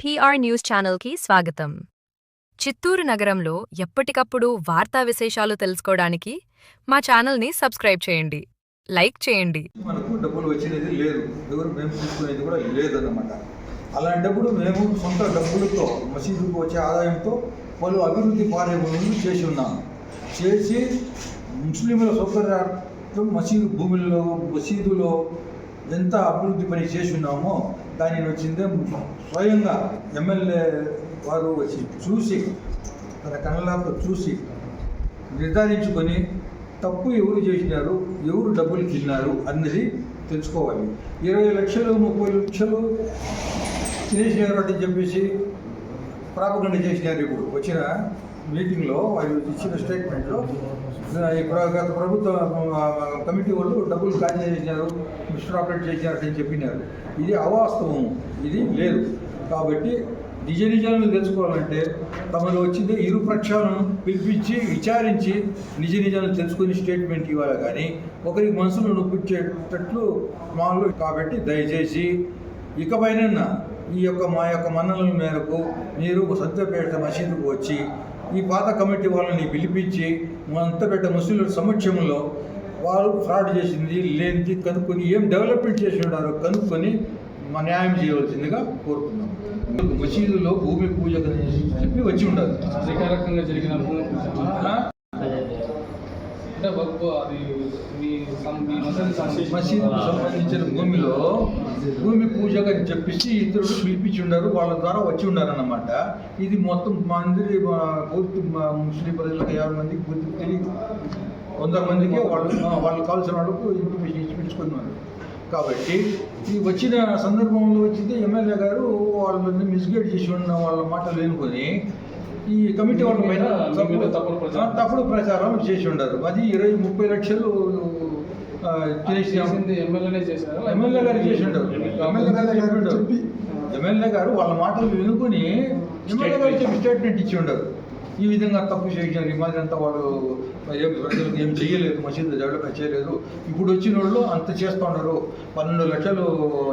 PR news ఛానల్కి స్వాగతం. చిత్తూరు నగరంలో ఎప్పటికప్పుడు వార్తా విశేషాలు తెలుసుకోవడానికి మా ఛానల్ని సబ్స్క్రైబ్ చేయండి, లైక్ చేయండి. మనకు డబ్బులు వచ్చినది లేదు, ఎవరు మేము తీసుకునేది కూడా లేదన్నమాట. అలాంటప్పుడు మేము సొంత డబ్బులతో మసీదుకు వచ్చే ఆదాయంతో పలు అభివృద్ధి కార్యక్రమాలు చేసి ఉన్నాము. చేసి ముస్లింల సౌకర్యార్థం మసీదులో ఎంత అభివృద్ధి పని చేసి ఉన్నామో దానిని వచ్చిందే స్వయంగా ఎమ్మెల్యే వారు వచ్చి చూసి తన కళ్ళతో చూసి నిర్ధారించుకొని తప్పు ఎవరు చేసినారు, ఎవరు డబ్బులు తిన్నారు అన్నది తెలుసుకోవాలి. 20 లక్షలు 30 లక్షలు తినేసినారు అని చెప్పేసి ప్రాపగండ చేసినారు. ఇప్పుడు వచ్చిన మీటింగ్లో వాళ్ళు ఇచ్చిన స్టేట్మెంట్లో గత ప్రభుత్వ కమిటీ వాళ్ళు డబ్బులు కాజీ చేసినారు, మిస్టర్ ఆపరేట్ చేసినారు అని చెప్పినారు. ఇది అవాస్తవము, ఇది లేదు. కాబట్టి నిజాలను తెలుసుకోవాలంటే తమలో వచ్చిందే ఇరు పక్షాలను పిలిపించి విచారించి నిజాలను తెలుసుకొని స్టేట్మెంట్ ఇవ్వాలి. కానీ ఒకరికి మనసులో నొప్పించేటట్లు మాలో. కాబట్టి దయచేసి ఇకపైన మా యొక్క మన్ననల మేరకు మీరు సంతపేట మసీదుకు వచ్చి ఈ పాత కమిటీ వాళ్ళని పిలిపించి సంతపేట ముస్లింల సమక్షంలో వాళ్ళు ఫ్రాడ్ చేసింది లేనిది కనుక్కొని ఏం డెవలప్మెంట్ చేసి ఉన్నారో కనుక్కొని న్యాయం చేయవలసిందిగా కోరుతున్నాం. మసీదులో భూమి పూజ చెప్పి వచ్చి ఉండాలి. అధికారికంగా జరిగిన మసీదుకు సంబంధించిన భూమి పూజగా చెప్పేసి ఇతరులు పిలిపించి ఉన్నారు, వాళ్ళ ద్వారా వచ్చి ఉన్నారన్నమాట. ఇది మొత్తం మా అందరి పూర్తి ముస్లిం ప్రజలకు 50 మందికి పూర్తి తెలియదు. 100 మందికి వాళ్ళు కావాల్సిన వాళ్ళకు ఇన్ఫర్మేషన్ ఇచ్చి పిలుచుకున్నారు. కాబట్టి ఈ వచ్చిన సందర్భంలో వచ్చింది ఎమ్మెల్యే గారు వాళ్ళని మిస్గైడ్ చేసి ఉన్న వాళ్ళ మాటలు వినుకొని ఈ కమిటీ వాళ్ళ పైన తప్పుడు ప్రచారం చేసి ఉండరు. అది 20-30 లక్షలు ఎమ్మెల్యే గారు చేసి ఉండరు. ఎమ్మెల్యే గారు వాళ్ళ మాటలు వినుకొని ఎమ్మెల్యే గారు చెప్పి స్టేట్మెంట్ ఇచ్చి ఉండరు. ఈ విధంగా తప్పు చేయాలి, ఈ మాదిరి అంతా వాళ్ళు ప్రజలకు ఏం చేయలేదు, మసీదు డెవలప్మెంట్ చేయలేదు. ఇప్పుడు వచ్చిన వాళ్ళు అంత చేస్తూ ఉన్నారు, 12 లక్షలు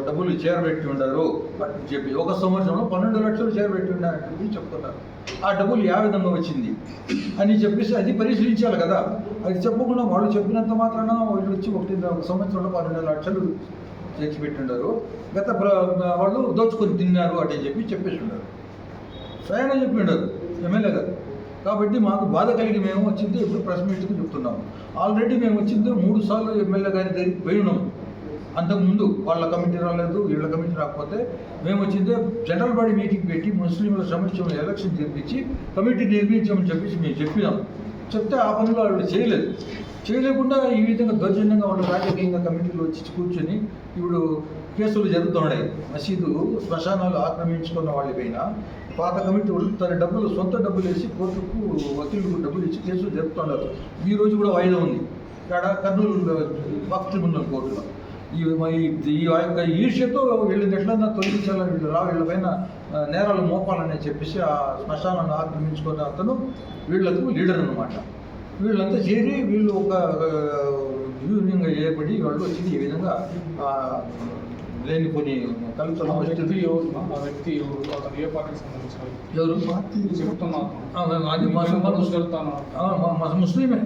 డబ్బులు చేరబెట్టి ఉండరు అని చెప్పి ఒక సంవత్సరంలో 12 లక్షలు చేరబెట్టి ఉన్నారని చెప్తున్నారు. ఆ డబ్బులు ఏ విధంగా వచ్చింది అని చెప్పేసి అది పరిశీలించాలి కదా. అది చెప్పకుండా వాళ్ళు చెప్పినంత మాత్రాన వాళ్ళు వచ్చి ఒక సంవత్సరంలో 12 లక్షలు తెచ్చిపెట్టిండారు, గత వాళ్ళు దోచుకొని తిన్నారు అని చెప్పేసి ఉన్నారు. స్వయంగా చెప్పి ఉండరు ఎమ్మెల్యే గారు. కాబట్టి మాకు బాధ కలిగి మేము వచ్చింది ఇప్పుడు ప్రెస్ మీట్కి చెప్తున్నాము. ఆల్రెడీ మేము వచ్చింది 3 సార్లు ఎమ్మెల్యే గారి దగ్గరికి పోయి ఉన్నాము. అంతకుముందు వాళ్ళ కమిటీ రాలేదు, వీళ్ళ కమిటీ రాకపోతే మేము వచ్చిందే జనరల్ బాడీ మీటింగ్ పెట్టి ముస్లింల సమస్యలు ఎలక్షన్ జరిపించి కమిటీ నిర్మించామని చెప్పేసి మేము చెప్పినాం. చెప్తే ఆ పనులు వాళ్ళు చేయలేకుండా ఈ విధంగా దౌర్జన్యంగా వాళ్ళు రాజకీయంగా కమిటీలో వచ్చి కూర్చొని ఇప్పుడు కేసులు జరుగుతున్నాయి. మసీదు శ్మశానాలు ఆక్రమించుకున్న వాళ్ళపైన పాత కమిటీ వాళ్ళు తన సొంత డబ్బులు వేసి కోర్టుకు వకీలుకు డబ్బులు ఇచ్చి కేసులు జరుపుతున్నారు. ఈ రోజు కూడా వాయిదా ఉంది ఇక్కడ కర్నూలు వక్ఫ్ ట్రిబ్యునల్ కోర్టులో. ఈ యొక్క ఈర్ష్యతో వీళ్ళని ఎట్లన్నా తొలగించాలని వీళ్ళ పైన నేరాలు మోపాలని చెప్పేసి ఆ శ్మశానాన్ని ఆక్రమించుకున్న అతను వీళ్లకు లీడర్ అన్నమాట. వీళ్ళంతా చేరి వీళ్ళు ఒక యూనియన్గా ఏర్పడి వాళ్ళు వచ్చింది ఈ విధంగా లేని కొన్ని కలుపుతున్న ముస్లిమే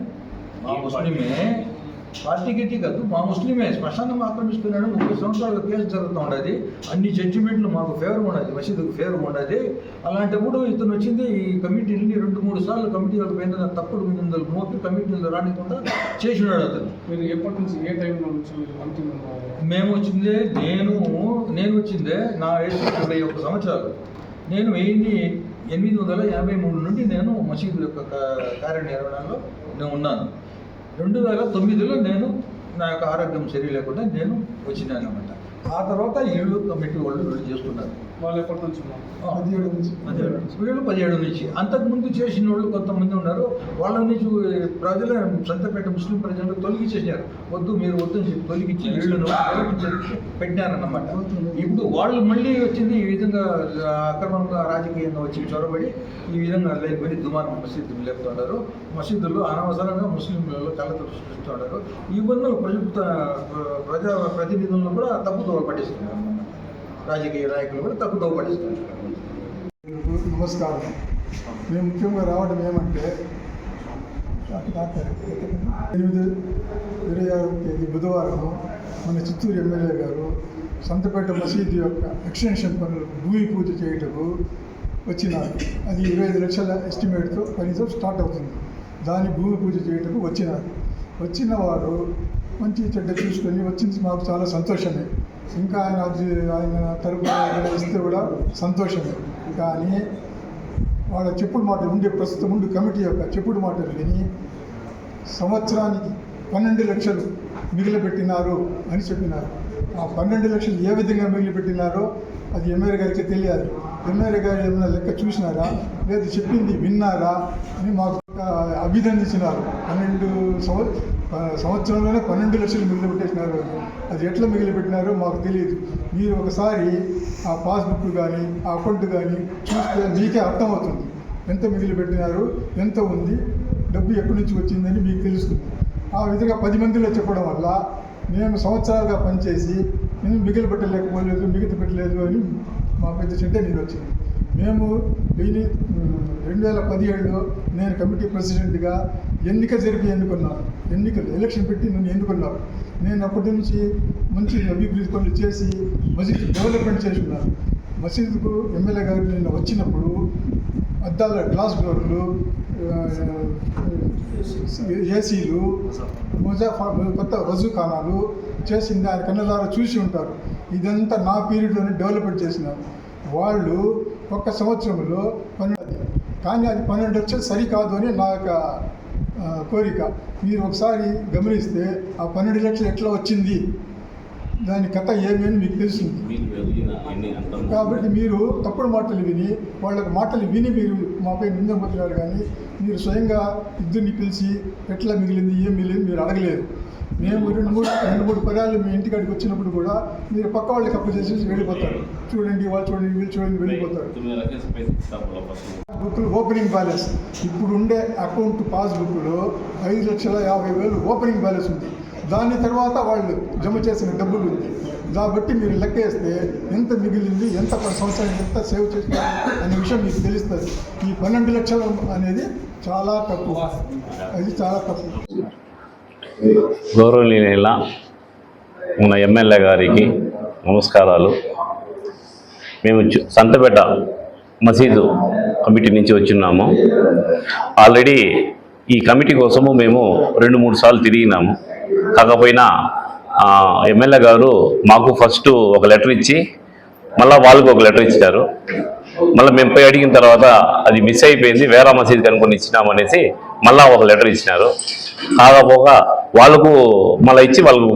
పార్టీ గిట్టి కాదు, మా ముస్లిమే శ్మశానం ఆక్రమిస్తున్నాడు. 30 సంవత్సరాలుగా కేసు జరుగుతూ ఉండదు. అన్ని జడ్జిమెంట్లు మాకు ఫేవర్ ఉండదు, మసీదుకు ఫేవర్ ఉండదు. అలాంటప్పుడు ఇతను వచ్చింది ఈ కమిటీని 2-3 సార్లు కమిటీ వాళ్ళ పైన తప్పుడు నిందలు మోపి కమిటీలు రానికుండా చేసినాడు అతను. మీరు ఎప్పటి నుంచి ఏ టైంలో నుంచి మేము వచ్చిందే నేను వచ్చిందే నా వయసు 21 సంవత్సరాలు. నేను 1883 నుండి నేను మసీదు యొక్క కార్యనిర్వహణలో నేను ఉన్నాను. 2009లో నేను నా యొక్క ఆరోగ్యం సరి లేకుండా నేను వచ్చినాను అన్నమాట. ఆ తర్వాత ఇళ్ళు కమిటీ వాళ్ళు చేస్తున్నారు. వాళ్ళు ఎప్పటి నుంచి? 17 నుంచి. అంతకుముందు చేసిన వాళ్ళు కొంతమంది ఉన్నారు. వాళ్ళని ప్రజల సంతపేట ముస్లిం ప్రజలు తొలగించేసినారు. మీరు వద్దని చెప్పి తొలగించి ఇళ్లను పెట్టినారన్నమాట. ఇప్పుడు వాళ్ళు మళ్ళీ వచ్చింది ఈ విధంగా అక్రమంగా రాజకీయంగా వచ్చి చొరబడి ఈ విధంగా లేకపోయి దుమారం మసీదులు లేపుతున్నారు. మసీదుల్లో అనవసరంగా ముస్లింలలో కలతలు సృష్టిస్తున్నారు. ఇవన్నీ ప్రజా ప్రతినిధులను కూడా తప్పుదోవ పట్టిస్తున్నారు. రాజకీయ నాయకులు కూడా తప్పుదోవ పట్టిస్తున్నారు. నమస్కారం. మేము ముఖ్యంగా రావడం ఏమంటే 8/26 బుధవారం మన చిత్తూరు ఎమ్మెల్యే గారు సంతపేట మసీదు యొక్క ఎక్స్టెన్షన్ పనులు భూమి పూజ చేయటకు వచ్చినారు. అది 25 లక్షల ఎస్టిమేట్తో కనీసం స్టార్ట్ అవుతుంది. దాని భూమి పూజ చేయటకు వచ్చిన వారు మంచి చెడ్డ చూసుకొని వచ్చింది మాకు చాలా సంతోషమే. ఇంకా ఆయన తరపున ఇస్తే కూడా సంతోషమే. కానీ వాళ్ళ చెప్పుడు మాటలు ప్రస్తుతం ఉండే కమిటీ యొక్క చెప్పుడు మాటలు విని సంవత్సరానికి 12 లక్షలు మిగిలిపెట్టినారు అని చెప్పినారు. ఆ 12 లక్షలు ఏ విధంగా మిగిలిపెట్టినారో అది ఎమ్మెల్యే గారికి తెలియాలి. ఎమ్మెల్యే గారు ఏమైనా లెక్క చూసినారా, లేదు చెప్పింది విన్నారా అని మాకు అభినందించినారు. 12 సంవత్సరంలోనే 12 లక్షలు మిగిలిపెట్టేసినారు. అది ఎట్లా మిగిలిపెట్టినారో మాకు తెలియదు. మీరు ఒకసారి ఆ పాస్బుక్ కానీ ఆ అకౌంట్ కానీ చూస్తే మీకే అర్థమవుతుంది ఎంత మిగిలిపెట్టినారు, ఎంత ఉంది, డబ్బు ఎక్కడి నుంచి వచ్చిందని మీకు తెలుస్తుంది. ఆ విధంగా 10 మందిలో చెప్పడం వల్ల మేము సంవత్సరాలుగా పనిచేసి మేము మిగిలి పెట్టలేకపోలేదు, మిగతా పెట్టలేదు అని మా పెద్ద చెడ్డ నీళ్ళు వచ్చింది. మేము 2017లో నేను కమిటీ ప్రెసిడెంట్గా ఎన్నిక జరిపి ఎలక్షన్ పెట్టి నన్ను ఎన్నుకున్నారు. నేను అప్పటి నుంచి మంచి అభివృద్ధి పనులు చేసి మసీదు డెవలప్మెంట్ చేసి ఉన్నాను. మసీదుకు ఎమ్మెల్యే గారు నిన్న వచ్చినప్పుడు అద్దాల గ్లాస్ డోర్లు, ఏసీలు, కొత్త వజూఖానాలు చేసింది ఆయన కన్నదారా చూసి ఉంటారు. ఇదంతా నా పీరియడ్లోనే డెవలప్మెంట్ చేసినారు. వాళ్ళు ఒక్క సంవత్సరంలో 12, కానీ అది 12 లక్షలు సరికాదు అని నా యొక్క కోరిక. మీరు ఒకసారి గమనిస్తే ఆ 12 లక్షలు ఎట్లా వచ్చింది, దాని కథ ఏమని మీకు తెలుస్తుంది. కాబట్టి మీరు తప్పుడు మాటలు విని వాళ్ళకి మాటలు విని మీరు మాపై నిందపోతున్నారు. కానీ మీరు స్వయంగా ఇద్దరిని పిలిచి ఎట్లా మిగిలింది, ఏం మిగిలింది మీరు అడగలేదు. మేము 2-3 పర్యాలు మీ ఇంటికాడికి వచ్చినప్పుడు కూడా మీరు పక్క వాళ్ళకి అప్పు చేసేసి వెళ్ళిపోతారు. చూడండి, వాళ్ళు చూడండి, వీళ్ళు చూడండి, వెళ్ళిపోతారు. బుక్లు ఓపెనింగ్ బ్యాలెన్స్ ఇప్పుడు ఉండే అకౌంట్ పాస్బుక్లో 5,50,000 ఓపెనింగ్ బ్యాలెన్స్ ఉంది. దాని తర్వాత వాళ్ళు జమ చేసిన డబ్బులు ఉంది. కాబట్టి మీరు లెక్కేస్తే ఎంత మిగిలింది, ఎంత సంవత్సరానికి ఎంత సేవ్ చేసినారు అనే విషయం మీకు తెలుస్తుంది. ఈ 12 లక్షలు అనేది చాలా తక్కువ, అది చాలా తక్కువ. గౌరవనీయుల మన ఎమ్మెల్యే గారికి నమస్కారాలు. మేము సంతపేట మసీదు కమిటీ నుంచి వచ్చిన్నాము. ఆల్రెడీ ఈ కమిటీ కోసము మేము 2-3 సార్లు తిరిగినాము. కాకపోయినా ఎమ్మెల్యే గారు మాకు ఫస్ట్ ఒక లెటర్ ఇచ్చి మళ్ళీ వాళ్ళకు ఒక లెటర్ ఇచ్చారు. మళ్ళీ మేము పోయి అడిగిన తర్వాత అది మిస్ అయిపోయింది, వేరే మసీదు కనుకొని ఇచ్చినామనేసి మళ్ళీ ఒక లెటర్ ఇచ్చినారు. కాకపోగా వాళ్ళకు మళ్ళీ ఇచ్చి వాళ్ళకు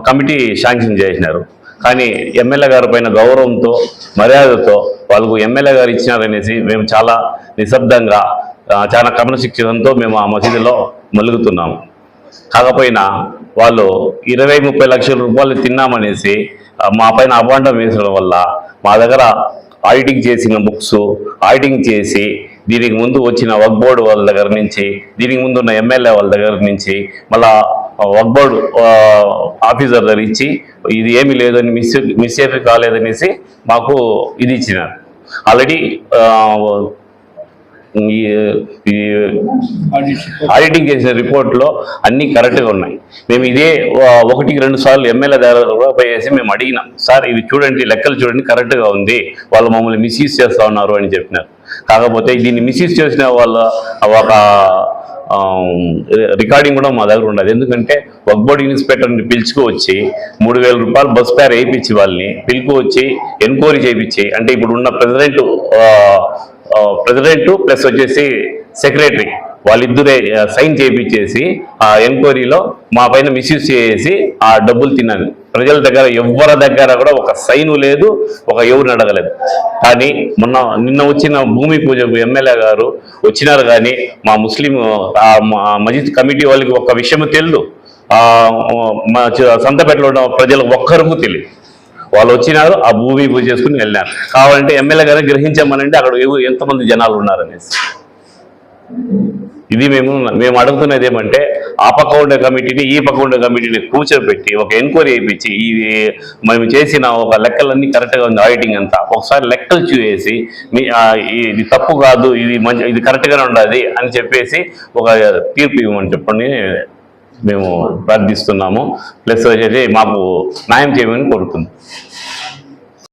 కమిటీ శాంక్షన్ చేసినారు. కానీ ఎమ్మెల్యే గారి పైన గౌరవంతో మర్యాదతో వాళ్ళకు ఎమ్మెల్యే గారు ఇచ్చినారనేసి మేము చాలా నిశ్శబ్దంగా చాలా క్రమశిక్షణతో మేము ఆ మసీదులో మలుగుతున్నాము. కాకపోయినా వాళ్ళు 20-30 లక్షల రూపాయలు తిన్నామనేసి మా పైన అభాండం వేసడం వల్ల మా దగ్గర ఆడిటింగ్ చేసిన బుక్స్ ఆడిటింగ్ చేసి దీనికి ముందు వచ్చిన వక్ఫ్ బోర్డు వాళ్ళ దగ్గర నుంచి, దీనికి ముందు ఉన్న ఎమ్మెల్యే వాళ్ళ దగ్గర నుంచి మళ్ళా వక్ఫ్ బోర్డు ఆఫీసర్ దగ్గర ఇచ్చి ఇది ఏమీ లేదని మిస్టేక్ కాలేదనేసి మాకు ఇది ఇచ్చినారు. ఆల్రెడీ ఆడిటింగ్ చేసిన రిపోర్ట్లో అన్నీ కరెక్ట్గా ఉన్నాయి. మేము ఇదే 1-2 సార్లు ఎమ్మెల్యే దగ్గర కూడా పోయేసి మేము అడిగినాం, సార్ ఇది చూడండి, లెక్కలు చూడండి, కరెక్ట్గా ఉంది, వాళ్ళు మమ్మల్ని మిస్యూజ్ చేస్తూ ఉన్నారు అని చెప్పినారు. కాకపోతే దీన్ని మిస్యూజ్ చేసిన వాళ్ళ ఒక రికార్డింగ్ కూడా మా దగ్గర ఉండదు. ఎందుకంటే వక్ఫ్ బోర్డు ఇన్స్పెక్టర్ని పిలుచుకువచ్చి 3,000 రూపాయలు బస్ ఫేర్ వేయించి వాళ్ళని పిలుచుకొచ్చి ఎంక్వైరీ చేయించి, అంటే ఇప్పుడు ఉన్న ప్రెసిడెంట్ ప్లస్ వచ్చేసి సెక్రటరీ వాళ్ళిద్దరే సైన్ చేయించేసి ఆ ఎంక్వైరీలో మా పైన మిస్యూజ్ చేసి ఆ డబ్బులు తిన్నాను. ప్రజల దగ్గర ఎవరి దగ్గర కూడా ఒక సైను లేదు, ఒక ఎవరిని అడగలేదు. కానీ నిన్న వచ్చిన భూమి పూజకు ఎమ్మెల్యే గారు వచ్చినారు. కానీ మా ముస్లిం మసీద్ కమిటీ వాళ్ళకి ఒక్క విషయము తెలియదు, మా సంతపేటలో ఉన్న ప్రజలకు ఒక్కరికి తెలియదు. వాళ్ళు వచ్చినారు, ఆ భూమి పూజ చేసుకుని వెళ్ళినారు. కావాలంటే ఎమ్మెల్యే గారు గ్రహించామనంటే అక్కడ ఎంతమంది జనాలు ఉన్నారనేసి. ఇది మేము అడుగుతున్నది ఏమంటే ఆ పక్క ఉండే కమిటీని ఈ పక్క ఉండే కమిటీని కూర్చోబెట్టి ఒక ఎంక్వైరీ చేయించి మేము చేసిన ఒక లెక్కలన్నీ కరెక్ట్గా ఉంది, ఆడిటింగ్ అంతా ఒకసారి లెక్కలు చూసి ఇది తప్పు కాదు, ఇది మంచి, ఇది కరెక్ట్గానే ఉండాలి అని చెప్పేసి ఒక తీర్పు ఇవ్వమని చెప్పండి మేము ప్రార్థిస్తున్నాము. ప్లస్ వచ్చేసి మాకు న్యాయం చేయమని కోరుతున్నాం.